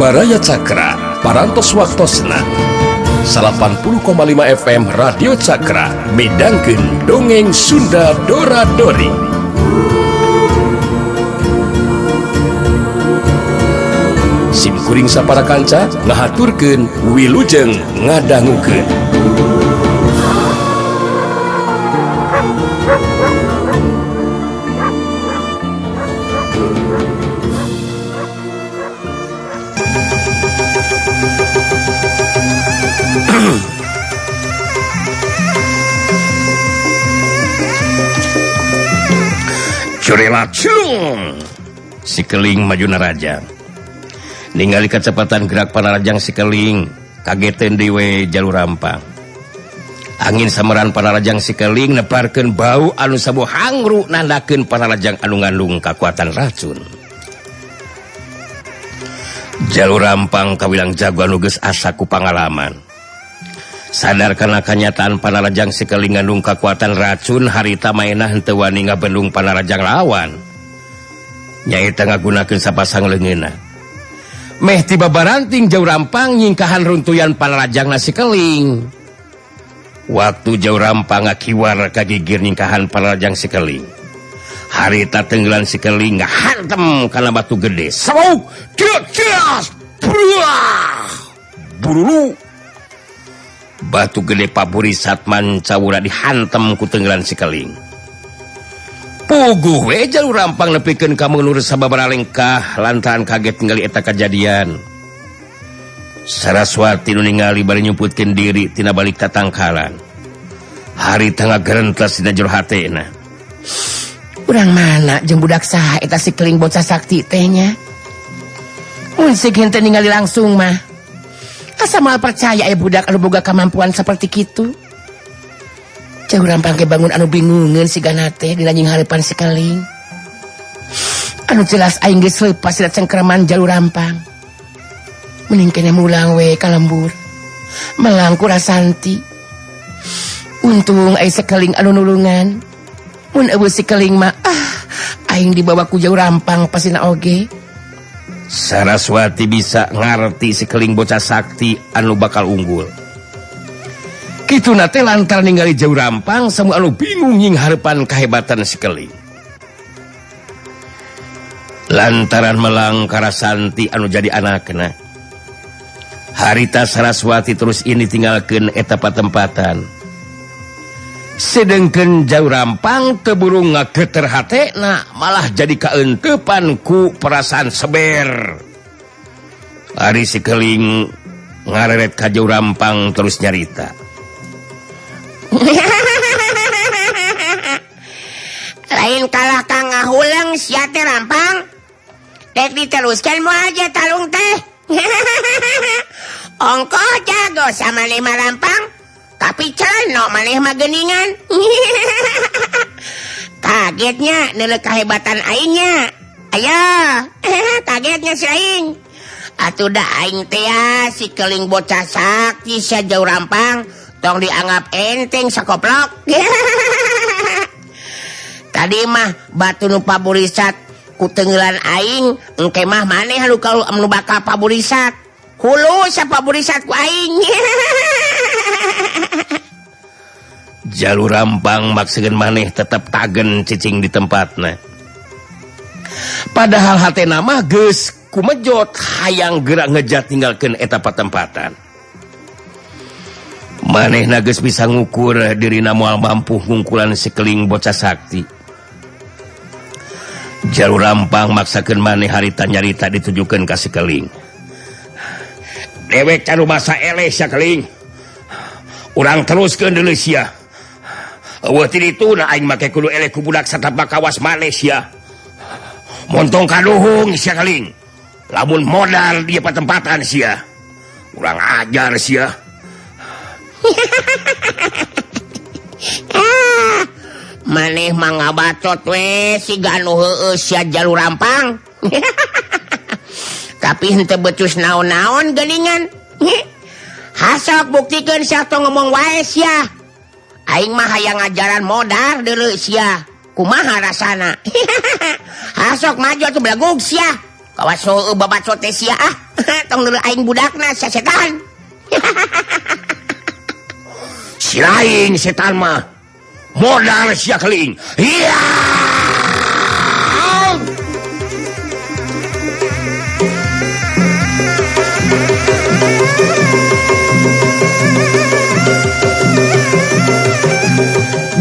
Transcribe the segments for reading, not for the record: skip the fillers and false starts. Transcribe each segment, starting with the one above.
Jiwaraya Cakra parantos waktosna 80,5 FM Radio Cakra midangkeun dongeng Sunda Dora-Dori. Simkuring sapara kanca ngahaturkeun wilujeng ngadangukeun. Curela cung sikeling majuna raja ningali kecepatan gerak panarajang sikeling kageteun deui jalur rampang. Angin sameran panarajang sikeling neparkeun bau anu sabu hangru nandakeun panarajang anu ngandung kakuatan racun. Jalur rampang kawilang jago anu geus asa ku pangalaman. Sadar kana kanyataan panarajang sikeling ngandung kakuatan racun, harita maenah henteu wani ngabendung panarajang lawan. Nyaeta ngagunakeun sapasang leungeunna. Meh tiba baranting jauh rampang nyingkahan runtuyan panarajangna sikeling. Waktu jauh rampang ngakiwar kagigir nyingkahan panarajang sikeling. Harita tenggelan sikeling ngahantem kana batu gede. Sabuk! Kias! Burulu! Batu gede paburisat mancawura dihantem ku tenggelan sikeling. Puguh we jalur rampang nepikeun ka mundur sababaraha lengkah lantaran kaget ningali eta kajadian. Saraswati nu ningali bari nyumputkeun diri tina balik tatangkalan. Harita ngagerentres dina jero hatena. Urang mana jeung budak saha eta sikeling bocah sakti teh nya? Mun sieun teh ningali langsung mah asa moal percaya budak anu boga kemampuan seperti kitu. Jauh rampang ke bangun anu bingungeun sigana teh dina nying hareupan sikeling. Anu jelas aing geus leupas dina cengkraman jalur rampang. Mending kene mulang we ka lembur. Melang ku Rasanti. Untung aya sikeling anu nulungan. Mun eueuh sikeling mah aing dibawa ku jauh rampang pasina oge. Saraswati bisa ngarti sikeling bocah sakti anu bakal unggul. Kituna teh lantaran ningali jauh rampang semua anu bingung nying hareupan kahebatan sikeling. Lantaran melang ka Rasanti anu jadi anakna. Harita Saraswati terus ini tinggalkeun eta patempatan. Sedengkeun jauh rampang teburu ngageter hatena malah jadi kaentepan ku perasaan seber. Ari sikeling ngareret ka jauh rampang terus nyarita. Lain kalah kang ngahulang sia teh rampang. Dek diteruskan moal aja talung teh. Ongko jago sama lima rampang. Tapi celana maneh mah geuningan. Kagetnya neuleuh kahebatan aingnya. Aya, kagetnya si aing. Atuh da aing teh sikeling bocah sakti sia jauh rampang tong dianggap enteng sakoplok. Tadi mah batu nu paburisat ku tenggelan aing, engke mah maneh anu bakal paburisat. Hulu sa paburisat ku aing. Jalur rampang makseukeun maneh tetep tagen cicing di tempatna. Padahal hatena mah geus kumejot hayang gerak ngejat tinggalkeun eta patempatan. Manehna geus bisa ngukur dirina moal mampu ngungkulan sikeling bocah sakti. Jalur rampang maksakeun maneh harita nyarita ditujukeun ka sikeling. Dewek canu basa eleh sia keling. Urang teruskeun deuleu sia. Eueuh ti dituna aing make kudu eleh ku budak satapa kawas maneh sia. Montong kaduhung sia keling. Lamun modal di patempatan sia. Urang ajar sia. Maneh mah ngabacot we siga anu heueuh sia jalur rampang. Tapi henteu becus naon-naon geuningan. Hasok buktikeun sia tong ngomong wae sia. Aing mah hayang ngajaran modal deuleu sia. Kumaha rasana? Hasok maju atuh belagug sia. kawas babat teh sia ah. Tong dulu aing budakna sia setan. Si lain setan mah modal sia keling. Iya.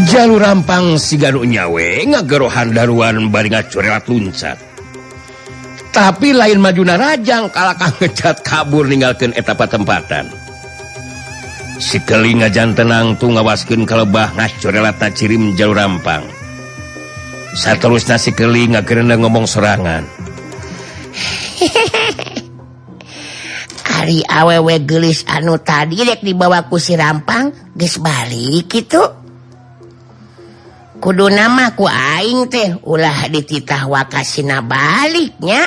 Jalur rampang si Ganu nyawe ngagerohan daruan bari ngacorelat luncat. Tapi lain majuna rajang kalakah ngecat kabur ninggalkeun eta patempatan. Si keling ngajan tenang tu ngawaskeun kalebah ngacorelat cirim jalur rampang. Saterusna si keling ngagerenna ngomong sorangan. Ari awewe geulis anu tadi rek dibawa ku si Rampang geus balik kitu. Kudu nama ku aing teh ulah dititah wakasina baliknya.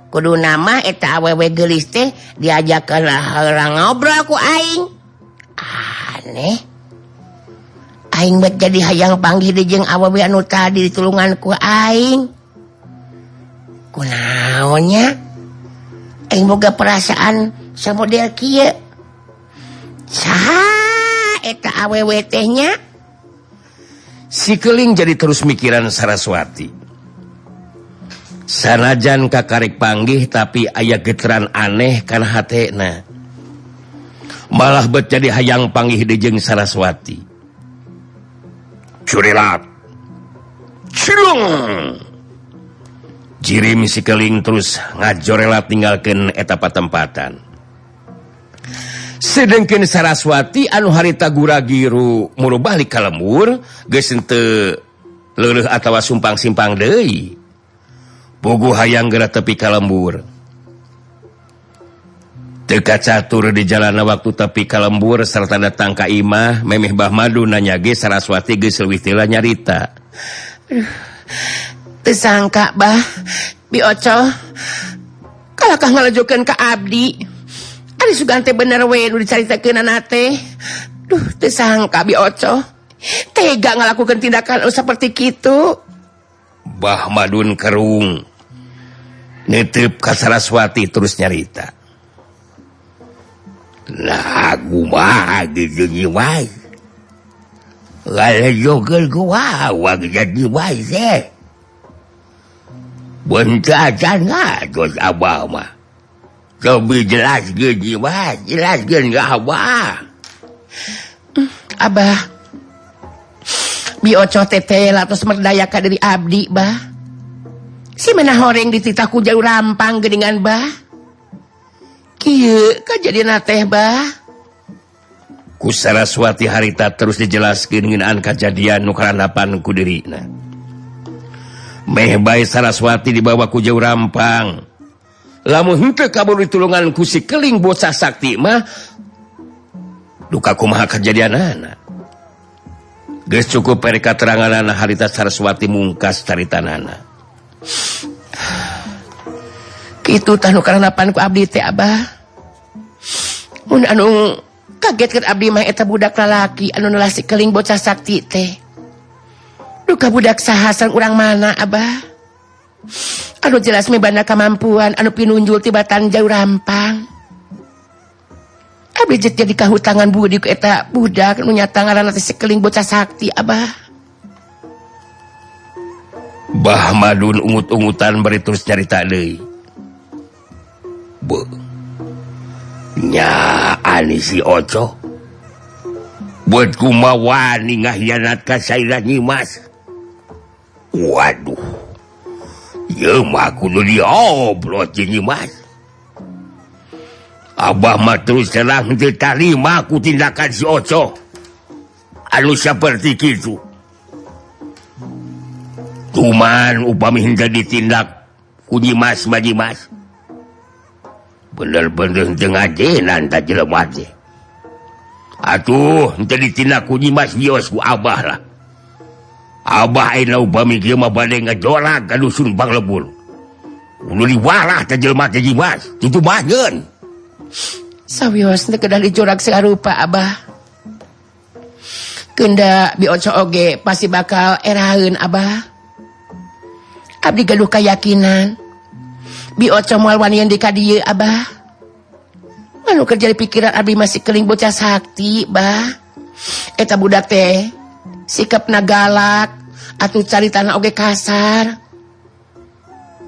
Kudu nama eta awewe geulis teh diajakeun heurang ngobrol ku aing. Aneh. Aing bet jadi hayang panggih deui jeung awewe anu tadi ditulungan ku aing. Kunaonnya? Aing boga perasaan samodel kieu. Saha eta awewe teh nya? Si keling jadi terus mikiran Saraswati. Sanajan kakarek panggih tapi aya geteran aneh kana hatena. Malah bet jadi hayang panggih deui jeung Saraswati. Curelat. Cirung. Jirim si keling terus ngajorelat tinggalkeun eta patempatan. Sedengkeun Saraswati anu harita gura-giru muru balik ka lembur geus henteu leuleuh atawa sumpang-simpang deui. Puguh hayang geura tepi ka lembur. Teu kacatur di jalanna waktu tepi ka lembur sarta datang ka imah memeh Bah Madu nanya ge Saraswati geus leuwih teu nyarita. Teu sangka bah Bi Oco kalakah ngalajokeun ka abdi. Ari sugan teh bener we nu dicaritakeunana teh. Duh, teu sangka Bi Oco tega ngalakukeun tindakan saperti kitu. Bah Madun kerung niteup ka Saraswati terus nyarita. Nah, kumaha geus wae. Ngalajokeun kumaha jadi wae teh. Bentacan ngados abah mah. Coba jelaskeun jiwa, jelaskeun ke abah. Abah, Bi Oco teh latos merdaya ka diri abdi bah. Si mana horeng dititah ku jalur rampang geuningan bah. Kieu kajadian teh bah. Ku Saraswati harita terus dijelaskeun ngeunaan kajadian nu karandapan ku dirina. Meh bae Saraswati dibawa ku jalur rampang. Lamun henteu kabur ditulungan ku si keling bocah sakti mah duka kumaha kajadianana. Geus cukup pere kateranganana harita Saraswati mungkas caritanana. Kitu tah nu karandapan ku abdi teh abah. Mun anu kagetkeun abdi mah eta budak lalaki anu neulah si keling bocah sakti teh. Duka budak saha sareng urang mana abah? Anu jelas mibana kemampuan anu pinunjul tibatan jalur rampang. Abdi jadi kahutangan budi ku eta budak nu nyata ngaranna teh si keling bocah sakti abah. Bah Madun ungut-ungutan bari terus nyarita deui. Beuh. Nya ani si Oco. Buat kumaha wani ngahianat ka Saira Nyimas. Waduh. Ya mah kudu diobrol Nyimas. Abah mah terus terang teu tarima ku tindakan si Oco. Anu saperti kitu. Cuman upami henteu ditindak ku Nyimas mah Nyimas. Bener-bener henteu ngajenan ta jelema teh. Atuh henteu ditindak ku Nyimas bios ku Abah lah. Abah ayeuna upami kieu mah bade ngajolak ka dusun Panglebur. Ulu diwalah ta jelema teh Nyimas, kitu bageun. Sawios teu kedah dijorak sarupa abah. Keunda Bi Oco oge pasti bakal eraheun abah. Abdi gaduh kayakinan Bioco moal wanian di kadieu abah. Anu kerja di pikiran abdi masih keling bocah sakti bah. Eta budak teh sikapna galak atuh caritana oge kasar.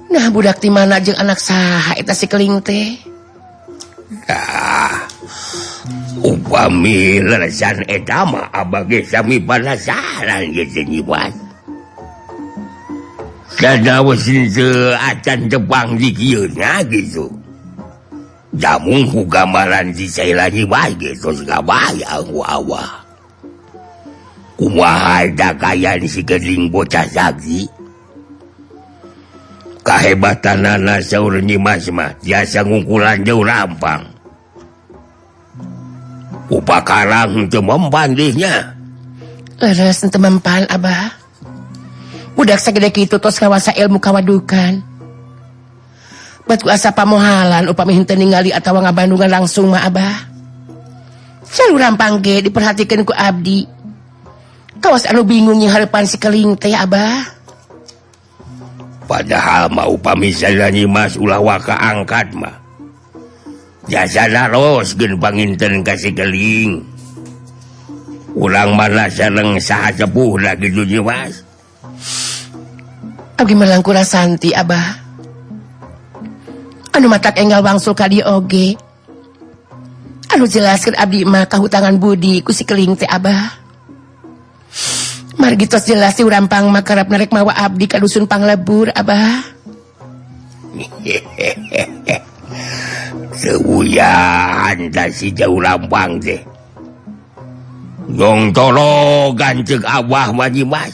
Nah budak di mana jeung anak saha eta si keling teh? Upami leresan eta mah abah ge sami penasaran gitu nyiwas. Sadawas henteu acan Jepang di kieuna gitu. Jamun ku gambaran si Saila nyiwas gitu kabayang ku awah. Kumaha da kayan si keling bocah sakti. Kahebatanana saur nyimas mah tiasa ngungkulan jauh rampang. Upakarang teu membandihnya. Leres teu mempan abah. Budak sagede kitu tos ngawasa ilmu kawadukan. Batu asa pamohalan upami henteu ningali atawa ngabandungan langsung mah abah. Jalur rampang ge diperhatikeun ku abdi. Kawas anu bingung nya hareupan si keling teh abah. Padahal mah upami sadaya nyimas ulah waka angkat mah. Jasa daros gen panginten kasih keling. Urang mana sareng saha sepuh lagi gitu nyimas. Abdi melangkura santi abah. Anu matak enggal wangsul ka dieu oge. Anu jelaskeun abdi mah kahutangan budi ku si keling teh abah. Margi tos jelas si urampang mah karep narek mawa abdi ka dusun Panglebur abah. Seuyahan ta si jauh lampang teh. Gong torogan cek abah mah nyimas.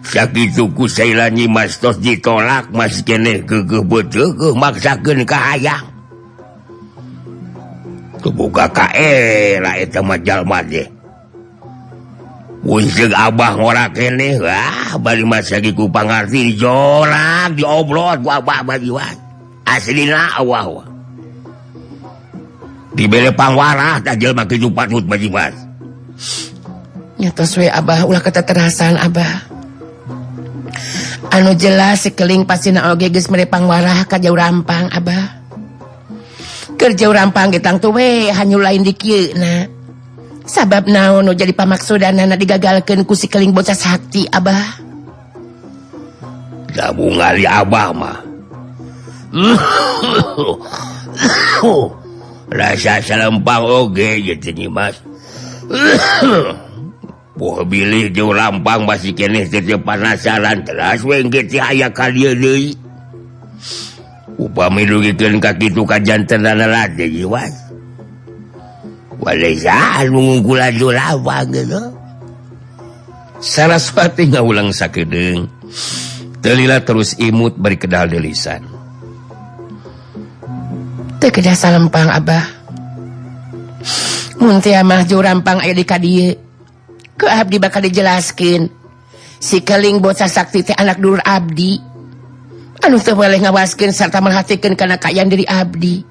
Sakitu ku Saila nyimas tos ditolak mas keneh geugeuh beuteuh maksakeun ka hayang. Kebuka ka era eta mah jalma teh. Unseg abah ngora keneh bari mah sagi ku pangarti dijolak diobrol ku abah mah nyimas. Aslina awah. Dibere pangwarah tak jelma kitu patut bajimas. Nyatos we abah ulah keteterasan abah. Anu jelas si keling pasina oge geus mere pangwarah ka jauh rampang abah. Keur jauh rampang ge tang teu we hanyul lain di kieuna. Sabab naon nu jadi pamaksudanana digagalkeun ku si keling bocah sakti abah. Sabung ngali abah mah. Rasa salempang oge gitu nyimas. Boh bilih jauh lampang masih keneh teu panasaran teras we engke teh aya ka dieu deui. Upami dugikeun ka kitu ka jantenana lade nyimas. Walesa anu ngungkulan jauh lampang gitu. Saraswati ngaulang sakedeung. Teu lila terus imut bari kedal deui lisan. Teu kedah salempang abah. Mun teh mah jauh rampang aya di ka dieu. Ku abdi bakal dijelaskeun. Si keling bocah sakti teh anak dulur abdi. Anu teu boleh ngawaskeun sarta merhatikeun kana kaayaan diri abdi.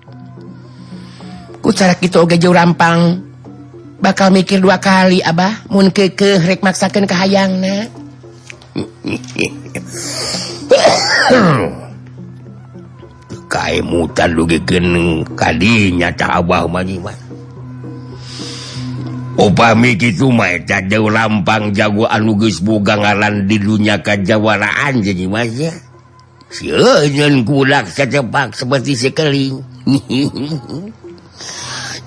Ku cara kitu oge jauh rampang bakal mikir dua kali abah mun keukeuh rek maksakeun ka hayangna. Kaemutan dugikeun kadinya ta abah mah nyimas. Upami kitu mah eta jauh lampang jago anu geus boga ngaran di dunya kajawaraan jadi mas ya. Sieun kudak sacepak seperti si keling.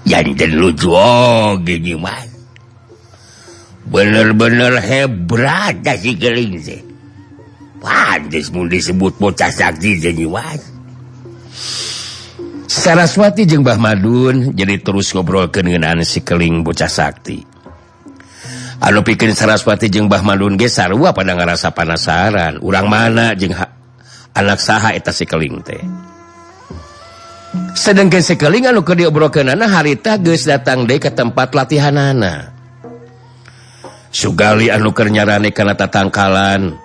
Janten lucu oge nyimas. Bener-bener hebat dah si keling teh. Pantes mun disebut bocah sakti teh nyimas. Saraswati jeung Mbah Madun jadi terus ngobrolkeun ngeunaan si keling bocah sakti. Anu pikeun Saraswati jeung Mbah Madun ge sarua pada ngarasa penasaran, urang mana jeung anak saha eta si keling teh. Sedengkeun si keling anu keur diobrolkeunana harita geus datang deui ka tempat latihanana. Sugali anu keur nyarane kana tatangkalan.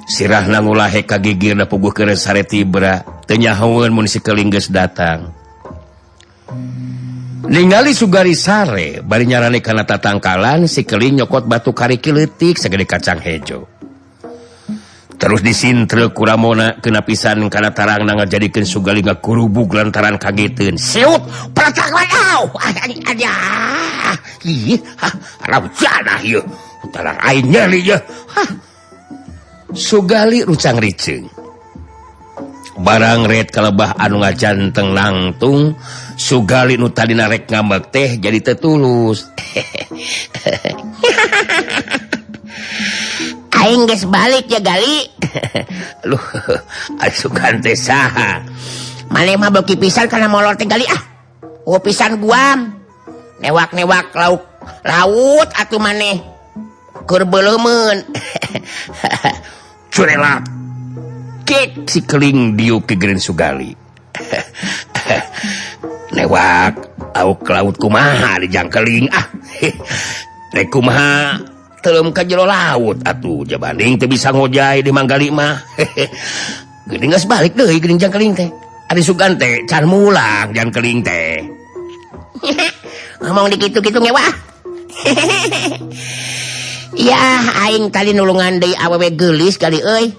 Sirahna ngulahe ka gigirna puguh keun sare tibra. Teu nyahoeun mun si keling geus datang. Ningali sugari sare bari nyarane kana tatangkalan si keling nyokot batu kariki leutik sagede kacang hejo. terus disintre kuramona kena pisan kana tarang ngajadikeun Sugali ngakurubug lantaran kageteun. Siut, peletak wadau. Aja. Ih, raujana ieu. Tarang aing nyeri ye. Sugali rucang ricing. Barang red kalebah anu ngajanteng langtung, Sugali nu tadina rek ngambek teh jadi tetulus. Aing geus balik ya Gali. Luh, asukan teh saha? Maneh mah beuki pisan kana molor teh Gali ah. Oh pisan guam. Newak-newak laut atuh maneh. Keur beuleumeun. Curelap. Kek si keling diuk ke Geren Sugali. Newak auk laut kumaha di jangkeling ah. Rek kumaha teuleum ka jero laut atuh jabanding teu bisa ngojay di Manggali mah. Geuning geus balik deui geuning jangkeling teh. Ari sugan teh can mulang jangkeling teh. Ngomong dikitu-kitu ngewah. Ya aing tadi nulungan deui awewe geulis Gali euy.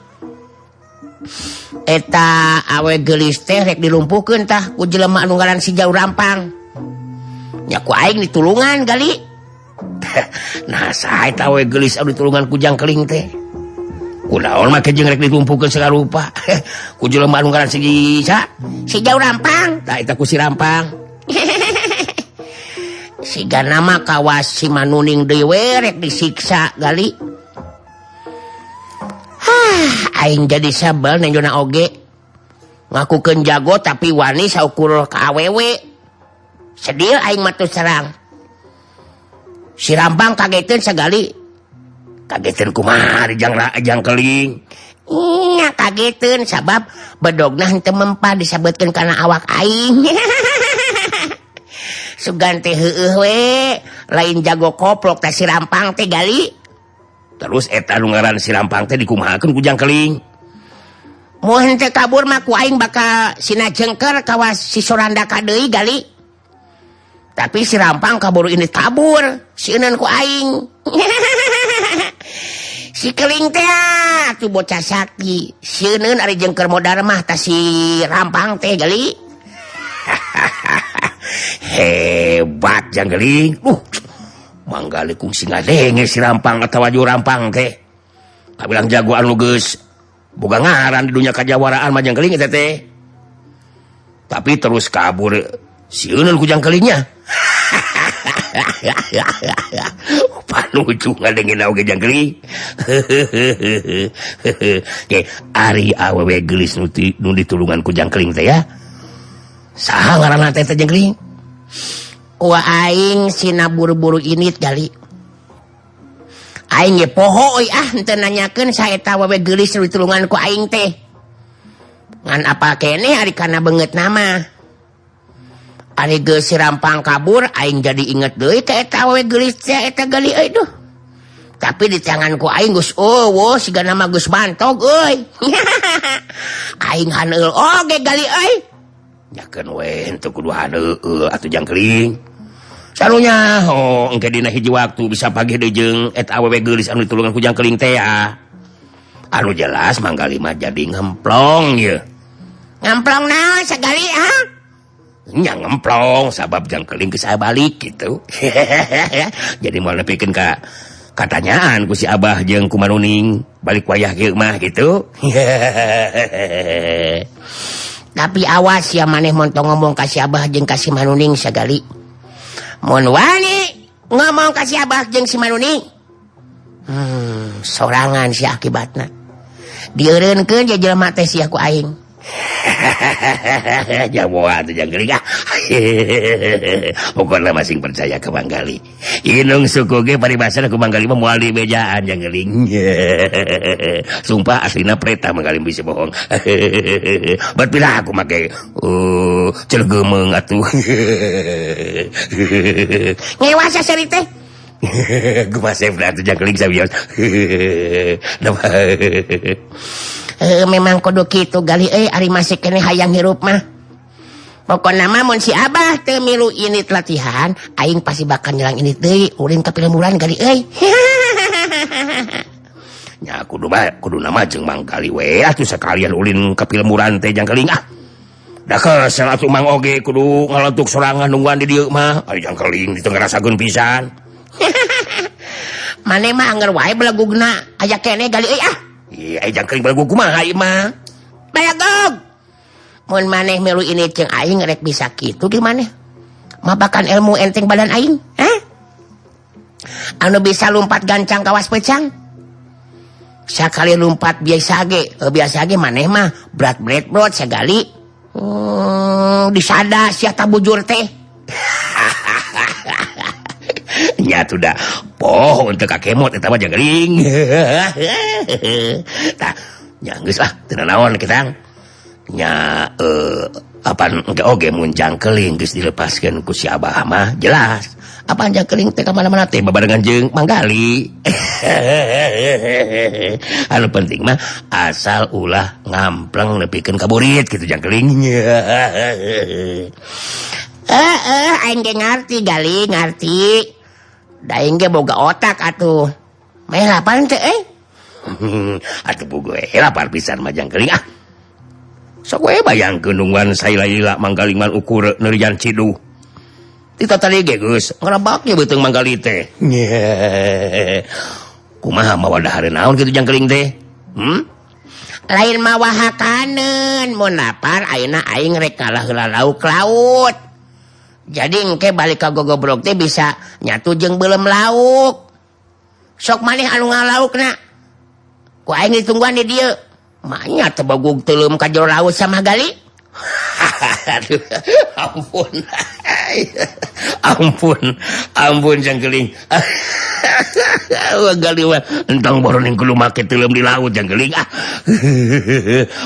Eta awe geulis teh rek dilumpuhkeun tah ku jelema anu ngaran si Jau Rampang. Nya ku aing ditulungan Gali. Nah saha eta awe geulis anu ditulungan ku jangkeling teh? Kunaon make jeung rek dilumpuhkeun sagarupa? Ku jelema anu ngaran si Jau Rampang. Tah eta ku si Rampang. Sigana mah kawas si Manuning deui we rek disiksa Gali. Aing jadi sabel nenjona oge. Ngakukeun jago tapi wani saukur ka awewe. Sedih aing mah teu sarang. Si Rampang kageteun sagali. Kageteun kumaha di jangkeling? Nya kageteun sabab bedogna henteu mempan disabetkeun kana awak aing. Sugan teh heueuh we, lain jago koplok teh si Rampang teh Gali. Terus eta nu ngaran si Rampang teh dikumahakeun ku jangkeling? Mun teu kabur mah ku aing bakal sina jengker kawas si Sorandaka deui Gali. Tapi si Rampang kabur ini kabur, sieun ku aing. Si Keling teh atuh bocah sakti, sieun ari jengker modar mah tah si Rampang teh Gali. Hebat jangkeling. Manggali kungsi ngadenge si Rampang atawa Jau Rampang teh. Kabilang jagoan lu geus boga ngaran di dunia kajawaraan mah jangkeling eta teh. Tapi terus kabur sieun ku jangkelingnya. Panuju ngadenge oge jangkeling. Ke ari awewe geulis nu ditulungan ku jangkeling teh ya. Saha ngaranna teh jangkeling? Wah aing sina buru-buru init Gali. Aing ge poho euy henteu nanyakeun saeta awewe geulis nu ditulungan ku aing teh. Ngan apa keneh ari kana beungeut nama. Ari geus si Rampang kabur aing jadi inget deui ka eta awewe geulis teh eta Gali euy duh. Tapi di tangan ku aing geus eueuh siga nama geus bantog euy. Aing haneuil oge Gali euy. Nyakeun we henteu kudu haneueuh atuh jangkeling. Sarunya engke dina hiji waktu bisa pagih deui jeung eta awewe geulis anu ditulungan ku jangkeling teh ya. Anu jelas Manggali mah jadi ngemplong ye. Ngemplong naon sagali ha? Nya ngemplong sabab jangkeling geus balik gitu. Jadi moal nepikeun ka katanyaan ku si Abah jeung ku Manuning balik wayah ieu mah gitu. Tapi awas ya maneh montong ngomong ka si Abah jeung ka si Manuning sagali. Mun wani ngomong ka si Abah jeung si Manuning. Sorangan si akibatna. Dieureunkeun je jelema teh sia ku aing. Jawa tuh jangkeling ah. Pokoknya masing percaya ke Manggali. Inung suku ge paribasana ku Manggali mah moal di bejaan jangkeling. Sumpah aslina preta Manggali bisa bohong. Bet pilah aku make celegemeung atuh. Ngewasa seri teh. Gumasef dah tuh jangkeling sabios. Memang kudu kitu Gali ari masih kene hayang hirup mah. Pokona mah mun si Abah teu milu init latihan, aing pasti bakal nyelang init deui ulin ka pilemuran Gali euy. nya kudu nama jeung mangkali we atuh sekalian ulin ka Pilmuran teh jangkeling da kesel atuh mang oge kudu ngaletuk sorangan nungguan di dieu mah ari jangkeling ditu ngarasakeun pisan. Maneh mah anggar wae belegugna aya keneh gali euy Iya jangkeling belegug kumaha ieu mah belegug mun maneh melu ini jeung aing rek bisa kitu di maneh mabakan ilmu enteng badan aing anu bisa lompat gancang kawas pecang sakali lompat biasa ge maneh mah berat brot sagali disada sia tabujur teh nya tuh dah poh untuk kakemot eta mah jangkeling tah nya geus lah teu naon kita nya apaan oge mun jangkeling geus dilepaskeun ku si Abah mah jelas apaan jangkeling teh ka mana-mana teh babarengan jeung manggali. Anu penting mah asal ulah ngampleng nepikeun ka burit kitu jangkeling. Aing ge ngarti gali ngarti da aing ge boga otak atuh meh lapar teh Atuh boga lapar pisan mah jangkeling sok we bayangkeun nungguan saila-ila manggali man ukur neurian cidu. Tita tadi ge geus ngerebaknya beuteung manggali teh. Kumaha mawa dahar naon kitu jangkeling teh? lain mawahakanen mun lapar ayeuna aing rek kalah heula lauk laut. Jadi engke balik ka gogobrok teh bisa nyatu jeung beuleum lauk. Sok maneh anu ngalaukna. Ku aing ditungguan di dieu. Manya tebagug teuleum ka jero laut sama gali. Aduh, ampun jangkeling. Gali mah entong boroning kudu make teuleum di laut jangkeling.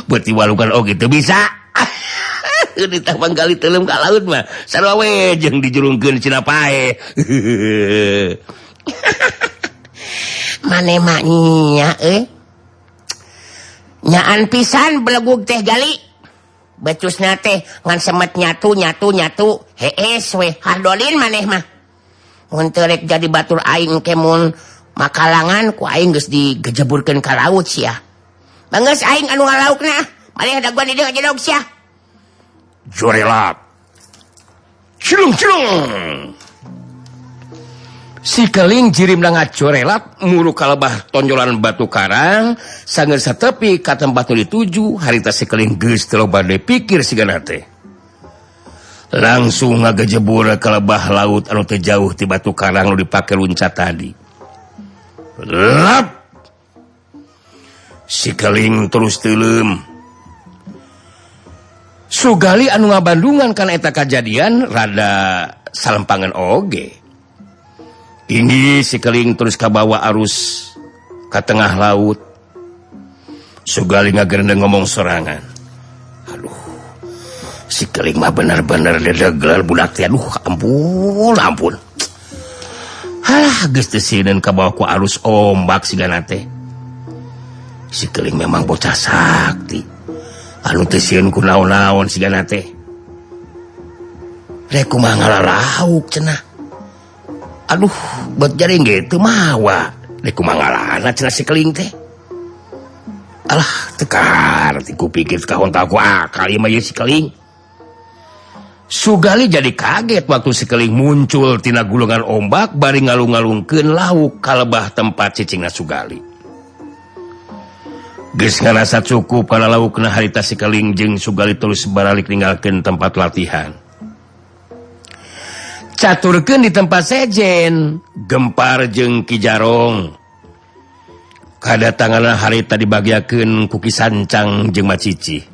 Beuti walukan oge teu bisa. Ditah manggali teuleum ka laut mah sarua we jeung dijurungkeun cina pae. Mane mah nya nyaan pisan belegug teh gali. Becusna teh ngan semet nyatu hees we hardolin maneh mah. Mun teu rek jadi batur aing ke mun makalangan ku aing geus digejeburkeun ka laut sia. Banggeus aing anu ngalaukna, maneh daguan di dieu ngajedog sia. Jorelat. Cilung. Si keling jirimna ngacorelat muru kalebah tonjolan batu karang sangeun satepi ka tempat nu dituju harita si keling geus teu loba deui pikir sigana teh. Langsung ngagejebur kalebah laut anu teu jauh ti batu karang nu dipake luncat tadi. Lap. Si keling terus teuleum. Sugali anu ngabandungan kana eta kajadian rada salempangan oge. Ini si keling terus kabawa arus ke tengah laut. Sugali ngagerendeng ngomong sorangan. Aduh, si keling mah bener-bener dedegelar budak teh. Aduh, ampun. Halah, geus teu sieun kabawa ku arus ombak sigana teh. Si keling memang bocah sakti. Anu teu sieun ku naon-naon sigana teh. Rek kumaha ngalarauk cenah. Aduh, buat jaring gitu mawa. Dek kumangalana cenah si keling teh. Alah, tekar. Ku pikir kahon tahu akal ieu si keling. Sugali jadi kaget waktu si keling muncul tina gulungan ombak bari ngalung-ngalungkeun lauk kalebah tempat cicingna Sugali. Geus ngarasa cukup kana laukna harita si keling jeung Sugali terus baralik ninggalkeun tempat latihan. Caturkeun di tempat sejen Gempar jeung Ki Jarong. Kadatanganna harita dibagiakeun ku Ki Sancang jeung Macici.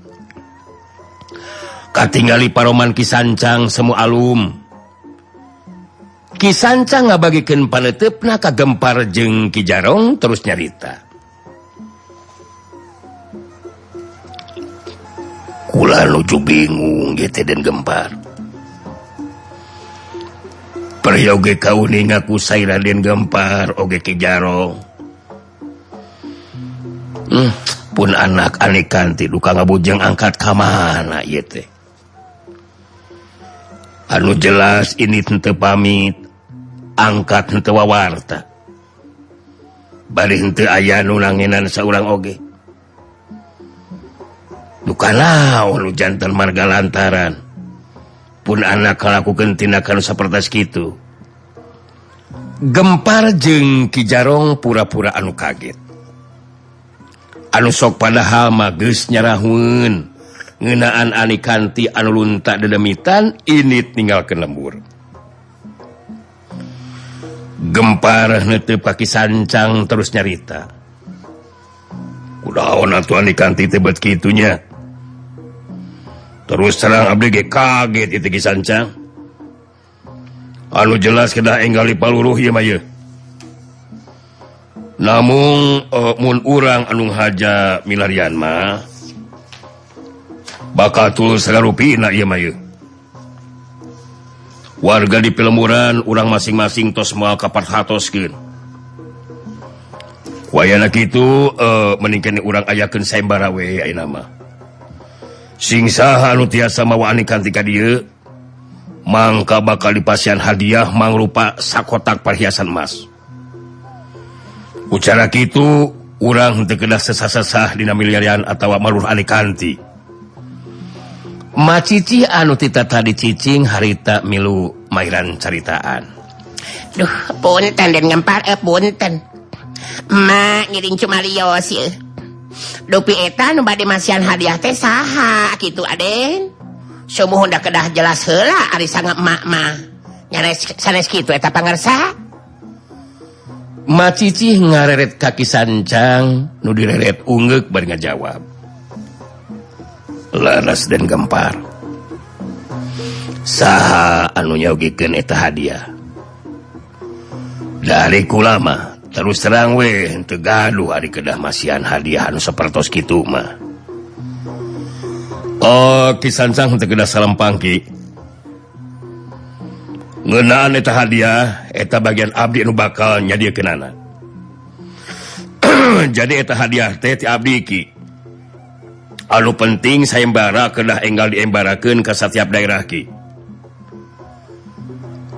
Katingali paroman Ki Sancang semu alum. Ki Sancang ngabagikeun paneteupna ka Gempar jeung Ki Jarong terus nyarita. Kula nuju bingung ge teh Den Gempar. Peryoge kauning aku say Raden Gempar oge Ki Jarong. Pun anak anekan ti duka ngabujeng angkat ka mana ieu teh. Anu jelas ini henteu pamit, angkat henteu wawarta. bari henteu aya nu nangenan saurang oge. Duka naon nu janten marga lantaran pun anak ngalakukeun tindakan sapertos kitu. Gempar jeung Ki Jarong pura-pura anu kaget. Anu sok padahal mah geus nyarahun ngeunaan Ani Kanti anu lunta dedemitan init ninggalkeun lembur. Gempar neuteup ka Ki Sancang terus nyarita. Kunaon atuh Ani Kanti teh bet kitu nya? Terus terang abdi ge kaget itu Ki Sancang. Anu jelas kedah enggal paluruh ieu mah ye. Namun mun urang anu haja milarian mah bakal tulus sagarupina ieu mah ye. Warga di Pelemuran urang masing-masing tos moal kaparhatoskeun. Wayana kitu meningkeun urang ayakeun sayembara we ayeuna mah. Sing saha anu tiasa mawa Ani Kanti ka dieu mangka bakal dipasihan hadiah mangrupa sakotak perhiasan emas. Ucara kitu urang teu kedah sesah-sesah dina milarian atawa maluruh Ani Kanti. Macici anu tita tadi cicing harita milu mairan caritaan. Duh, punten den Gempar, punten. Ma ngiring cumalios ieu. Dupi eta nu bade masihan hadiah teh saha kitu Aden? Sumuhun da kedah jelas heula ari sanga emak mah. Nyanes sanes kitu eta pangarsa. Macici ngareret kaki Sancang nu direret ungeuk bari ngajawab. Laras dan Gempar. Saha anu nyogikeun eta hadiah? Dari kulama terus terang we henteu gaduh ari kedah masihan hadiah anu sapertos kitu mah. Oh, Ki Sancang henteu kedah salempang Ki. Ngeunaan eta hadiah eta bagian abdi anu bakal nyadiekeunana. Jadi eta hadiah teh ti abdi Ki. Anu penting sayembara kedah enggal diembarakeun ka satiap daerah Ki.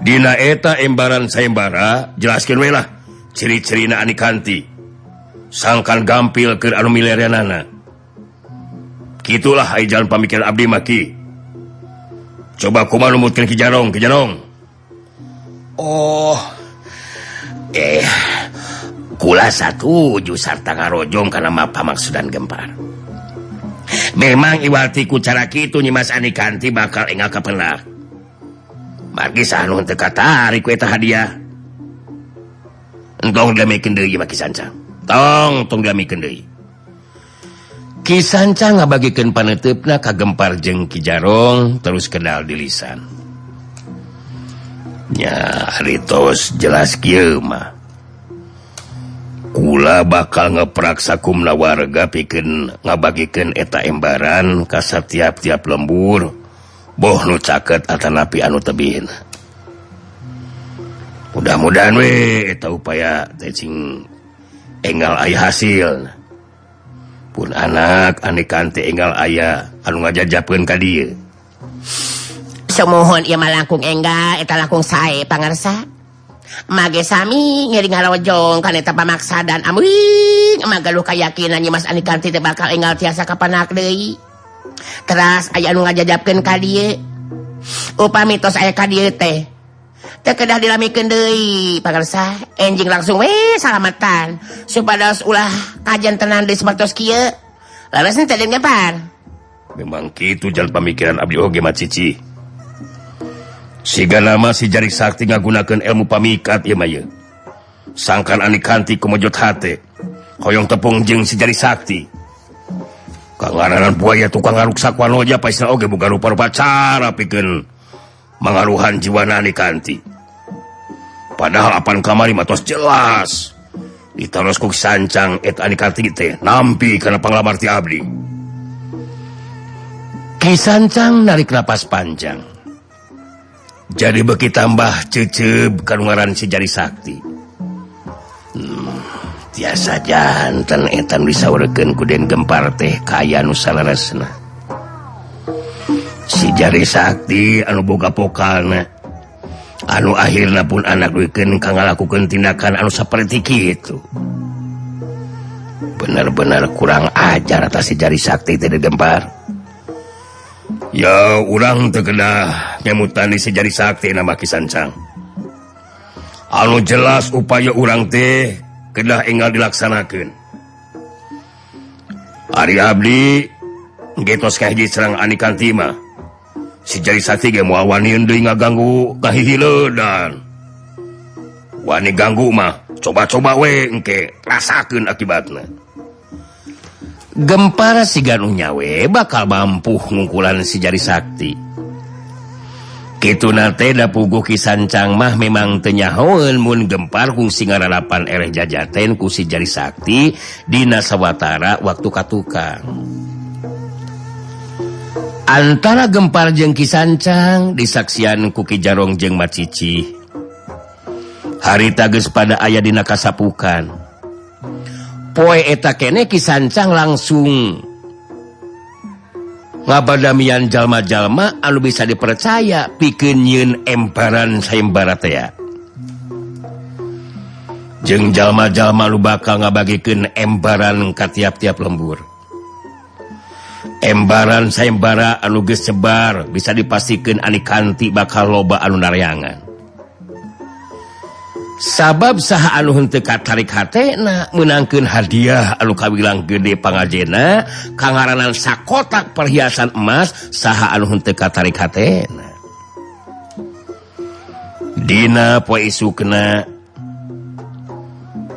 Dina eta embaran sayembara jelaskeun we lah ciri-cirina Ani Kanti. Sangkan gampil keur anu milarianana. Kitulah aya jalan pamikiran abdi mah Ki. Coba kumaha numutkeun Ki Jarong, Ki Jarong. Oh. Kula satuju sarta ngarojong kana mah pamaksudan Gempar. Memang iwati ku cara kitu nyimas Ani Kanti bakal enggal kapelak. Margi sanu teu katarik ku eta hadiah. Entong dilamikeun deui mah Ki Sancang. Tong dilamikeun deui. Ki Sancang ngabagikeun paneuteupna ka Gempar jeung Ki Jarong terus kenal di lisan. Nya haritos jelas kieu mah. Kula bakal ngeprak sakumna warga pikeun ngabagikeun eta embaran ka satiap-tiap lembur boh nu caket atanapi anu tebih. Mudah-mudahan we eta upaya teh cing enggal aya hasil. Pun anak Ani Kanti enggal aya anu ngajajabkeun ka dieu. Sumuhun ieu mah langkung enggal eta langkung sae pangarsa. Mage sami ngiring ngarojong kan eta pamaksadan amuing magaluh kayakinan nyimas Ani Kanti teh bakal enggal tiasa kapanak deui. Teras aya anu ngajajabkeun ka dieu. Upami tos aya ka dieu teh kedah dilamikeun deui pangarsa enjing langsung we salamatan supados ulah kajantenan deui sapertos kieu. Laras teh Den Gempar. Memang kitu jalan pamikiran abdi oge mah Cici. Siga nama si Jari Sakti ngagunakeun ilmu pamikat ieu mah ye. Sangkan Ani Kanti kumojot hate hoyong tepung jeung si Jari Sakti. Kangaranan buaya tukang ngaruksak wanoja paisna oge boga rupa-rupa cara pikeun mangaruhan jiwana Ani Kanti. Padahal apan kamari mah tos jelas ditaros ku Sancang et Ani Kanti teh nampi kana panglamar ti abdi. Ki Sancang narik napas panjang. Jadi beki tambah cecep kanungaran si Jari Sakti. Tiasa janten etan disaurkeun ku Den Gempar teh kaya nu salaresna. Si Jari Sakti anu boga pokalna, anu akhirna pun anak duikeun ka ngalakukeun tindakan anu saperti kitu. benar-benar kurang ajar atas si jari sakti tidak gempar. Ya urang terkena nyemutan di si jari sakti nama Kisancang. Anu jelas upaya urang teh kedah enggal dilaksanakan. Ari abdi getos kahiji serang Anikanti mah si jari sakti ge moal wani deui ngaganggu kahihiledan. Wani ganggu mah coba-coba we engke rasakeun akibatna. Gempar si Ganu nyawe bakal mampu ngungkulan si jari sakti. Kitu nate da puguh Kisancang mah memang teu nyahoeun mun Gempar kungsi ngararapan ereh jajaten ku si jari sakti dina sawatara waktu katukang. Antara Gempar jeung Kisancang disaksian ku Ki Jarong jeung Macici. Harita geus pada aya dina kasapukan. Poe eta kene Kisancang langsung ngabadamian jalma-jalma anu bisa dipercaya pikeun nyieun emparan sayembara teh. Jeung jalma-jalma anu bakal ngabagikeun emparan ka tiap-tiap lembur. Embaran sayembara anu geus sebar bisa dipastikeun Anikanti bakal loba anu nareangan. Sabab saha anu henteu katarik hatena menangkeun hadiah anu kawilang gede pangajena kangaranan sakotak perhiasan emas saha anu henteu katarik hatena. Dina poe isukna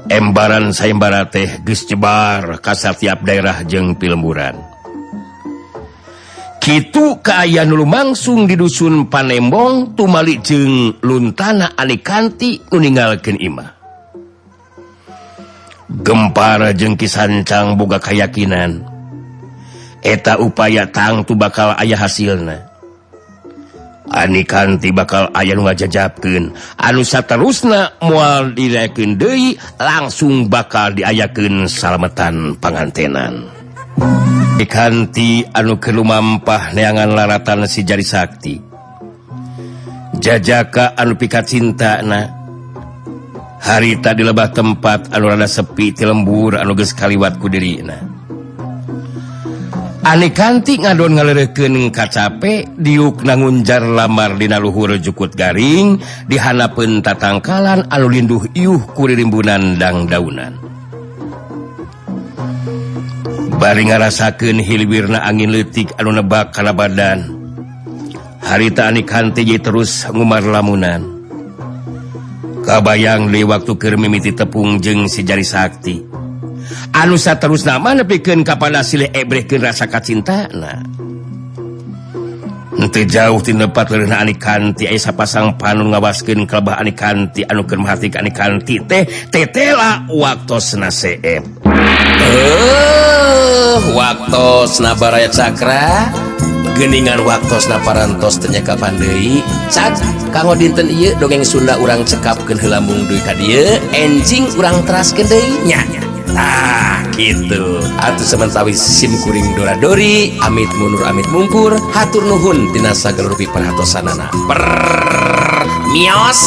embaran sayembara teh geus jebar ka satiap daerah jeung pilemburan. Kitu kaayaan nu lumangsung di dusun Panembong tumali jeung luntana Anikanti nu ninggalkeun imah. Gempar jeung Kisancang boga kayakinan eta upaya tangtu bakal aya hasilna. Anikanti bakal aya nu ngajajabkeun anu saterusna moal dirayakeun deui langsung bakal diayakeun salametan pangantenan. Anikanti anu kelumampah neangan laratan si jari sakti. Jajaka anu pikat cintana. Harita di lebah tempat anu rada sepi ti lembur anu geus kaliwat ku dirina. Anikanti ngadon ngaleureukeun kacape diuk nangunjar lamar dina luhur jukut garing di hanapeun tatangkalan anu linduh iuh ku ririmbunan dang-daunan. Bari ngarasakeun hilwirna angin leutik anu nebak kana badan. Harita Anikanti jadi terus ngumar lamunan. Kabayang deui waktu keur mimiti tepung jeung si jari sakti. Anu saterusna mah nepikeun kapada silih ebrehkeun rasa kacintana. Henteu jauh ti nepat leureuhna Anikanti aya sapasang panun ngawaskeun kalebah Anikanti anu keur maharti Anikanti teh tetela waktosna seep. Waktosna baraya cakra geuningan waktosna parantos teu nya kapan deui. Cak kanggo dinten ieu dongeng Sunda urang cekapkeun heula mung deui ka dieu enjing urang teraskeun deui nya. Tah kitu. Atuh samentawi sim kuring dora-dori amit mundur amit mungkur hatur nuhun tina sageluruh piparatosanana. Mios.